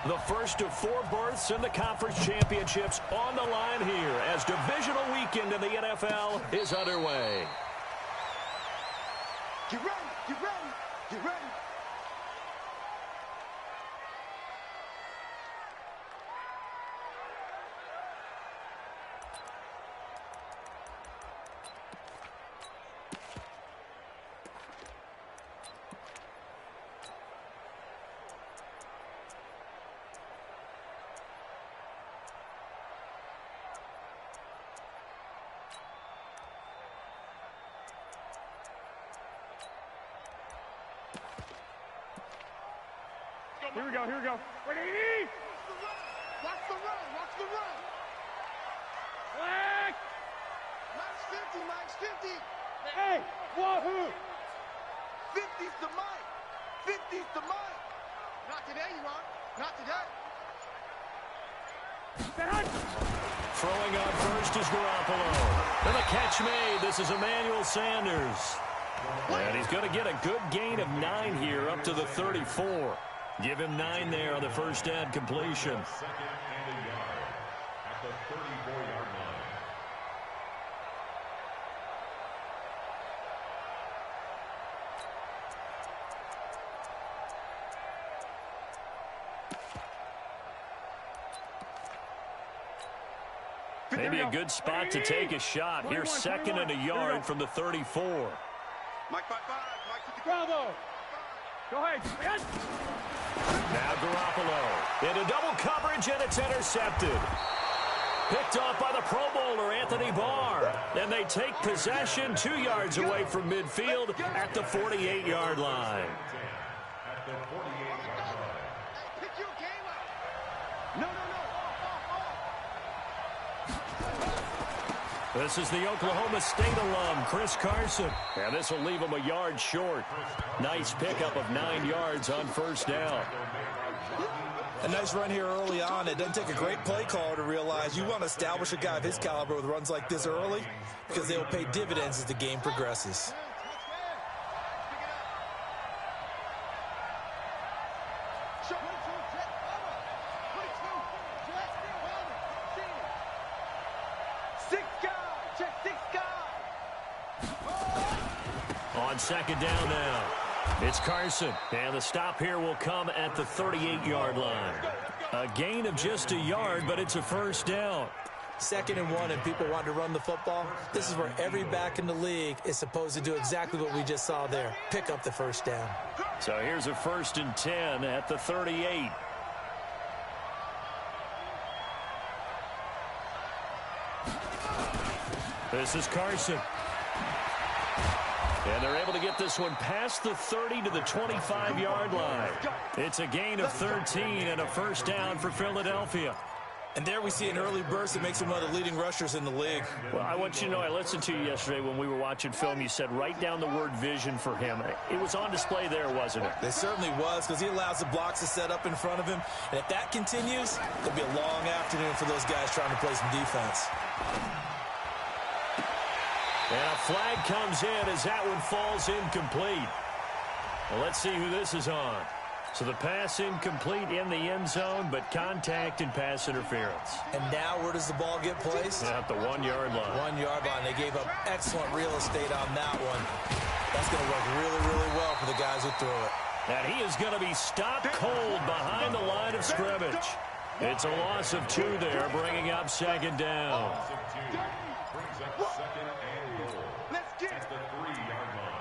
The first of 4 berths in the conference championships on the line here as divisional weekend in the NFL is underway. Get ready, get ready, get ready. Here we go, here we go. Ready? Watch the run, watch the run. Flag! Mike's 50. Hey, wahoo! 50's the Mike. 50's the Mike. Not today, you are. Not today. Throwing on first is Garoppolo. And the catch made. This is Emmanuel Sanders. And he's going to get a good gain of 9 here up to the 34. Give him 9 there on the first down completion. Second and a yard at the 34-yard line. Maybe a good spot to take a shot. Here's second and a yard from the 34. Mike 5-5. Mike to the Bravo! Go ahead. Now Garoppolo into double coverage, and it's intercepted. Picked off by the Pro Bowler, Anthony Barr. And they take possession 2 yards away from midfield at the 48-yard line. At the 48-yard line. Pick your game up. No. This is the Oklahoma State alum, Chris Carson. And this will leave him a yard short. Nice pickup of 9 yards on first down. A nice run here early on. It doesn't take a great play caller to realize you want to establish a guy of his caliber with runs like this early because they will pay dividends as the game progresses. On second down now, it's Carson. And the stop here will come at the 38-yard line. A gain of just a yard, but it's a first down. 2nd and 1 and people want to run the football. This is where every back in the league is supposed to do exactly what we just saw there. Pick up the first down. So here's a 1st and 10 at the 38. This is Carson. And they're able to get this one past the 30 to the 25-yard line. It's a gain of 13 and a first down for Philadelphia. And there we see an early burst that makes him one of the leading rushers in the league. Well, I want you to know, I listened to you yesterday when we were watching film. You said write down the word vision for him. It was on display there, wasn't it? It certainly was, because he allows the blocks to set up in front of him. And if that continues, it'll be a long afternoon for those guys trying to play some defense. And a flag comes in as that one falls incomplete. Well, let's see who this is on. So the pass incomplete in the end zone, but contact and pass interference. And now where does the ball get placed? At the 1-yard line. 1-yard line. They gave up excellent real estate on that one. That's going to work really, really well for the guys who threw it. And he is going to be stopped cold behind the line of scrimmage. It's a loss of 2 there, bringing up second down. Brings up second and goal. Let's get At the 3-yard line.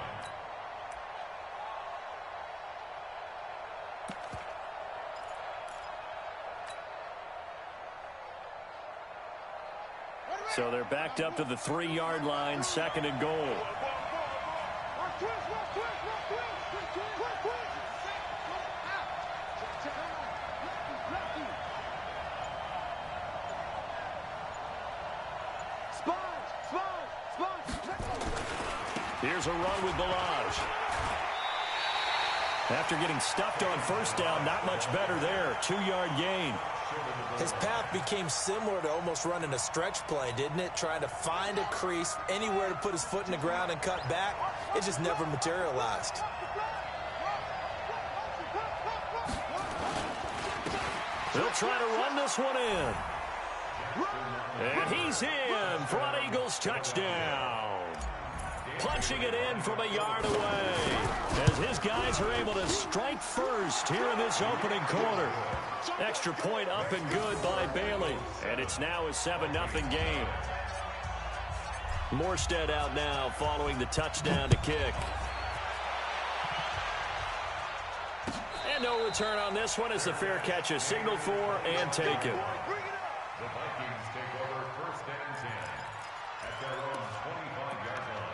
So they're backed up to the 3-yard line, second and goal. Here's a run with Balaj. After getting stuffed on first down, not much better there. 2-yard gain. His path became similar to almost running a stretch play, didn't it? Trying to find a crease, anywhere to put his foot in the ground and cut back. It just never materialized. They'll try to run this one in. And he's in for an Eagles touchdown. Punching it in from a yard away as his guys are able to strike first here in this opening quarter. Extra point up and good by Bailey. And it's now a 7-0 game. Morstead out now following the touchdown to kick. And no return on this one as the fair catch is signaled for and taken. The Vikings take over 1st and 10 at their own 25-yard line.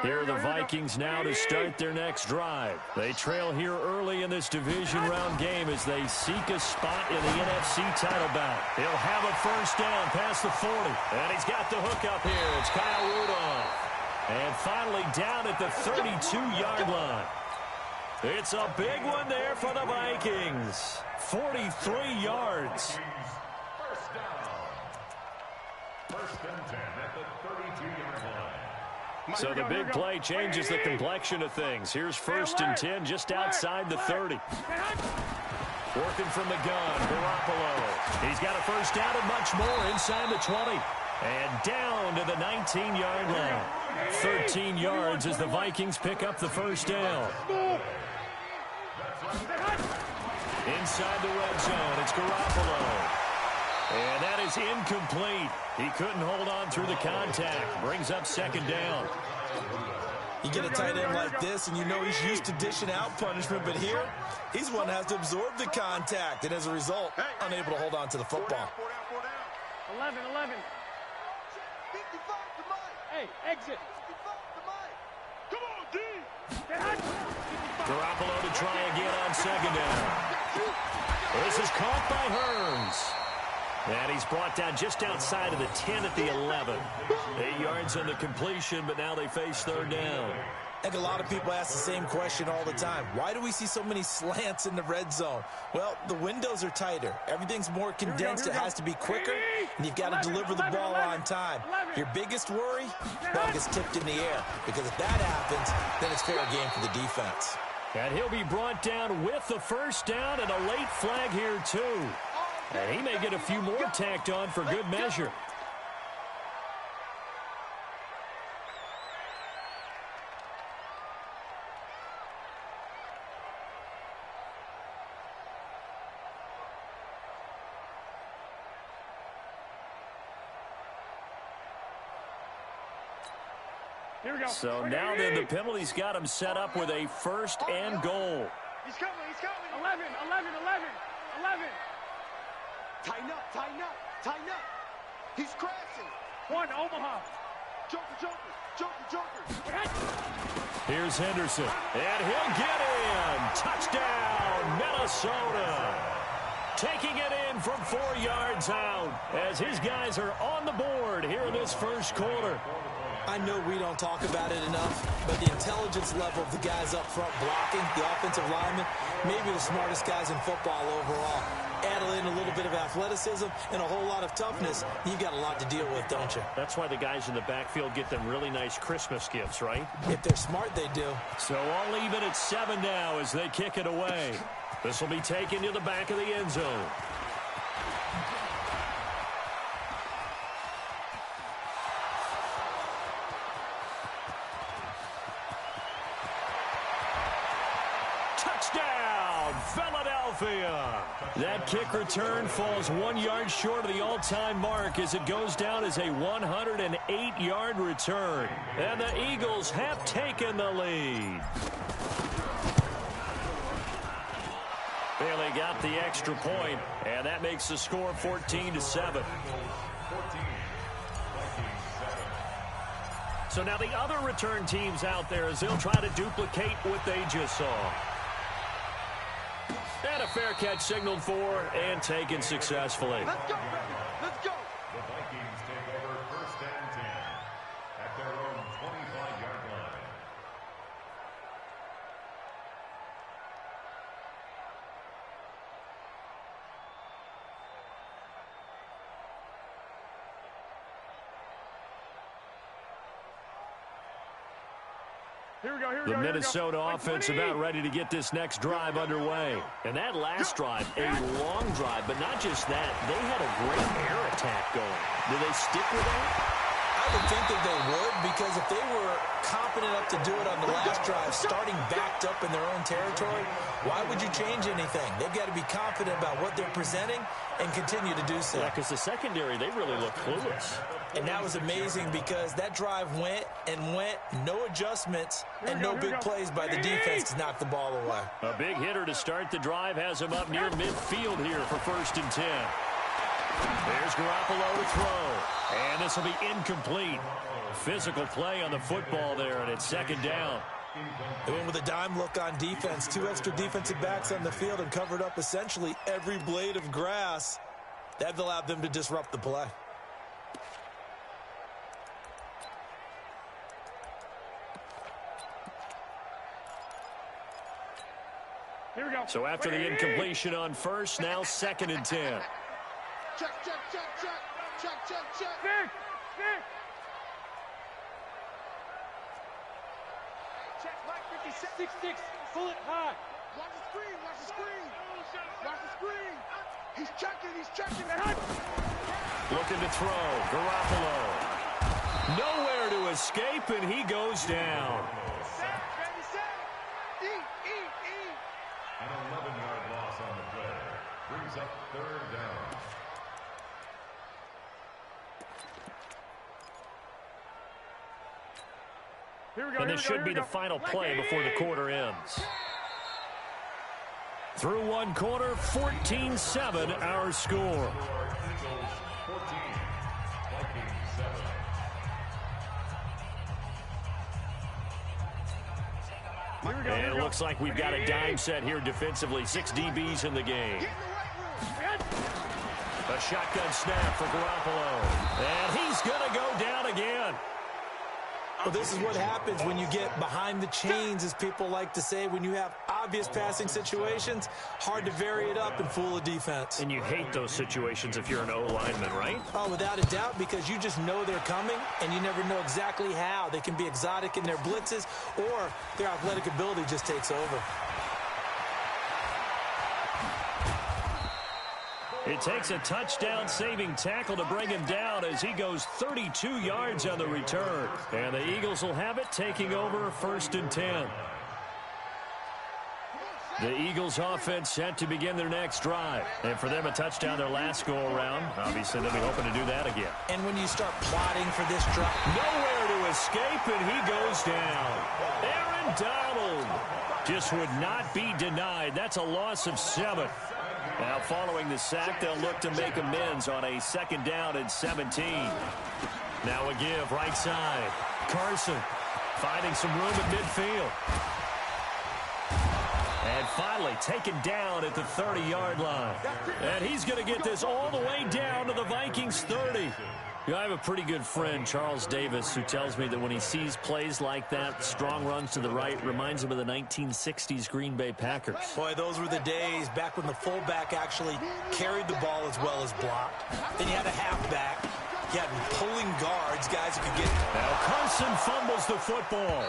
Here are the Vikings now to start their next drive. They trail here early in this division round game as they seek a spot in the NFC title bout. He'll have a first down past the 40. And he's got the hook up here. It's Kyle Rudolph. And finally down at the 32-yard line. It's a big one there for the Vikings. 43 yards. First down. 1st and 10 at the 32-yard line. So the big play changes the complexion of things. Here's 1st and 10 just outside the 30. Working from the gun, Garoppolo. He's got a first down and much more inside the 20. And down to the 19-yard line. 13 yards as the Vikings pick up the first down. Inside the red zone, it's Garoppolo. And that is incomplete. He couldn't hold on through the contact. Brings up 2nd down. You get a tight end like this, and you know he's used to dishing out punishment, but here, he's one that has to absorb the contact, and as a result, unable to hold on to the football. 11. 55 to Mike. Hey, exit. 55 to Mike. Come on, D. Garoppolo to try again on 2nd down. This is caught by Hearns. And he's brought down just outside of the 10 at the 11. 8 yards on the completion, but now they face 3rd down. I think a lot of people ask the same question all the time. Why do we see so many slants in the red zone? Well, the windows are tighter. Everything's more condensed. It has to be quicker, and you've got to deliver the ball on time. Your biggest worry? Ball gets tipped in the air, because if that happens, then it's fair game for the defense. And he'll be brought down with the first down and a late flag here, too. And he may get a few more tacked on for good measure. Here we go. So now then the penalty's got him set up with a 1st and goal. He's coming. 11. Tighten up. He's crashing. 1, Omaha. Joker. Here's Henderson, and he'll get in. Touchdown, Minnesota. Taking it in from 4 yards out as his guys are on the board here in this first quarter. I know we don't talk about it enough, but the intelligence level of the guys up front blocking, the offensive linemen, maybe the smartest guys in football overall. Add in a little bit of athleticism and a whole lot of toughness, you've got a lot to deal with, don't you? That's why the guys in the backfield get them really nice Christmas gifts, right? If they're smart, they do. So all even at 7 now as they kick it away. This will be taken to the back of the end zone. Touchdown, Philadelphia. That kick return falls 1 yard short of the all-time mark as it goes down as a 108-yard return. And the Eagles have taken the lead. Bailey got the extra point, and that makes the score 14-7. So now the other return teams out there as they'll try to duplicate what they just saw. And a fair catch signaled for and taken successfully. Let's go. The Vikings take over 1st and 10 at their own 25-yard line. The Minnesota offense about ready to get this next drive underway. And that last drive, a long drive, but not just that. They had a great air attack going. Do they stick with that? I would think that they would, because if they were confident enough to do it on the last drive, starting backed up in their own territory, why would you change anything? They've got to be confident about what they're presenting and continue to do so. Yeah, because the secondary, they really look clueless. And that was amazing because that drive went and went, no adjustments, and no big plays by the defense to knock the ball away. A big hitter to start the drive has him up near midfield here for 1st and 10. There's Garoppolo to throw. And this will be incomplete. Physical play on the football there, and it's 2nd down. They went with a dime look on defense. 2 extra defensive backs on the field and covered up essentially every blade of grass. That allowed them to disrupt the play. Here we go. So after the incompletion on first, now 2nd and 10. Check, check, check, check. Check, check, check. Stick, stick. Check, Mike, 57. Six, six. Pull it high. Watch the screen, watch the screen. Watch the screen. He's checking, he's checking. Looking to throw. Garoppolo. Nowhere to escape, and he goes down. Set, baby, set. Eat, eat, eat. An 11-yard loss on the play. Brings up 3rd down. And this should be the final play before the quarter ends. Through 1 quarter, 14-7 our score. Eagles 14, Vikings 7. And it looks like we've got a dime set here defensively. 6 DBs in the game. A shotgun snap for Garoppolo. And he's going to go down again. Well, this is what happens when you get behind the chains, as people like to say. When you have obvious passing situations, hard to vary it up and fool a defense. And you hate those situations if you're an O-lineman, right? Oh, without a doubt, because you just know they're coming, and you never know exactly how. They can be exotic in their blitzes, or their athletic ability just takes over. It takes a touchdown-saving tackle to bring him down as he goes 32 yards on the return. And the Eagles will have it, taking over 1st and 10. The Eagles offense set to begin their next drive. And for them, a touchdown their last go-around. Obviously, they'll be hoping to do that again. And when you start plotting for this drive, nowhere to escape, and he goes down. Aaron Donald just would not be denied. That's a loss of 7. Now, following the sack, they'll look to make amends on a 2nd down and 17. Now a give, right side. Carson finding some room at midfield. And finally taken down at the 30-yard line. And he's going to get this all the way down to the Vikings 30. I have a pretty good friend, Charles Davis, who tells me that when he sees plays like that, strong runs to the right, reminds him of the 1960s Green Bay Packers. Boy, those were the days back when the fullback actually carried the ball as well as blocked. Then you had a halfback. You had pulling guards, guys who could get... Now Carson fumbles the football.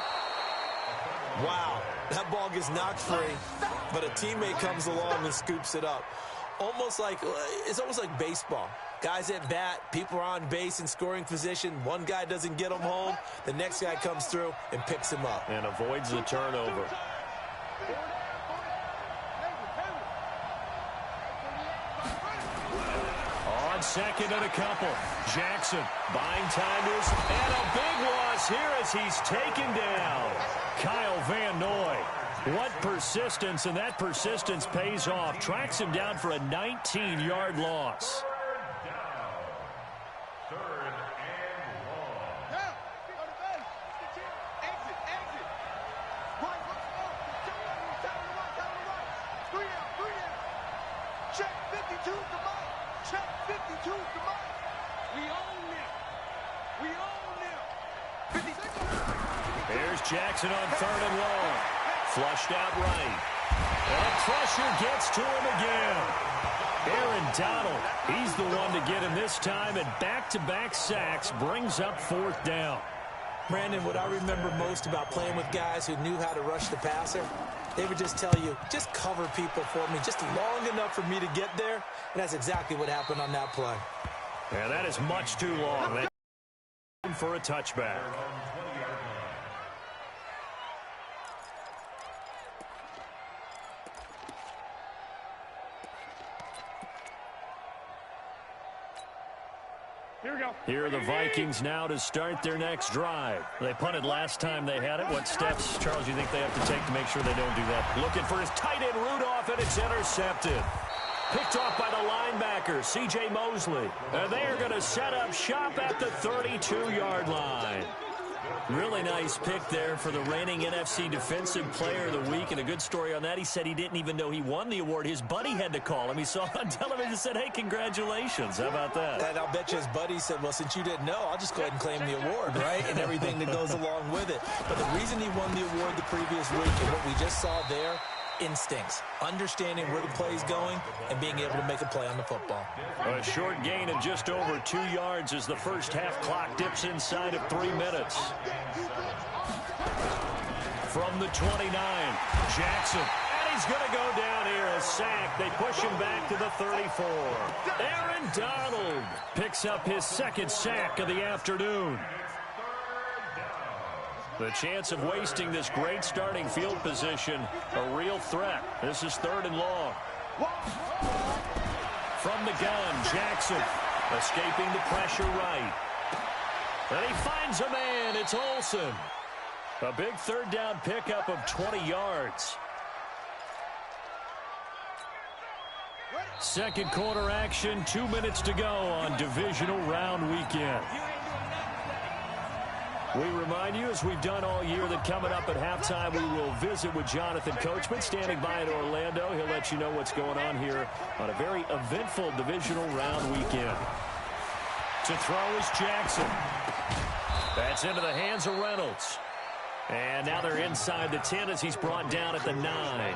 Wow, that ball gets knocked free, but a teammate comes along and scoops it up. It's almost like baseball. Guys at bat, people are on base in scoring position. One guy doesn't get him home. The next guy comes through and picks him up. And avoids the turnover. On 2nd and a couple. Jackson buying time to his... And a big loss here as he's taken down. Kyle Van Noy. What persistence, and that persistence pays off. Tracks him down for a 19-yard loss. Jackson on 3rd and long. Flushed out right. And pressure gets to him again. Aaron Donald, he's the one to get him this time, and back-to-back sacks brings up 4th down. Brandon, what I remember most about playing with guys who knew how to rush the passer, they would just tell you, just cover people for me, just long enough for me to get there. And that's exactly what happened on that play. Yeah, that is much too long. That's for a touchback. Here we go. Here are the Vikings now to start their next drive. They punted last time they had it. What steps, Charles, you think they have to take to make sure they don't do that? Looking for his tight end, Rudolph, and it's intercepted. Picked off by the linebacker, C.J. Mosley. And they are going to set up shop at the 32-yard line. Really nice pick there for the reigning NFC Defensive Player of the Week. And a good story on that, he said he didn't even know he won the award. His buddy had to call him. He saw on television and said, hey, congratulations. How about that? And I'll bet you his buddy said, well, since you didn't know, I'll just go ahead and claim the award, right? And everything that goes along with it. But the reason he won the award the previous week and what we just saw there, instincts, understanding where the play is going, and being able to make a play on the football. A short gain of just over 2 yards as the first half clock dips inside of 3 minutes. From the 29, Jackson. And he's going to go down here, a sack. They push him back to the 34. Aaron Donald picks up his second sack of the afternoon. The chance of wasting this great starting field position, a real threat. This is 3rd and long. From the gun, Jackson escaping the pressure right. And he finds a man. It's Olsen. A big 3rd down pickup of 20 yards. Second quarter action, 2 minutes to go on Divisional Round Weekend. We remind you, as we've done all year, that coming up at halftime, we will visit with Jonathan Coachman, standing by in Orlando. He'll let you know what's going on here on a very eventful Divisional Round weekend. To throw is Jackson. That's into the hands of Reynolds. And now they're inside the 10 as he's brought down at the 9.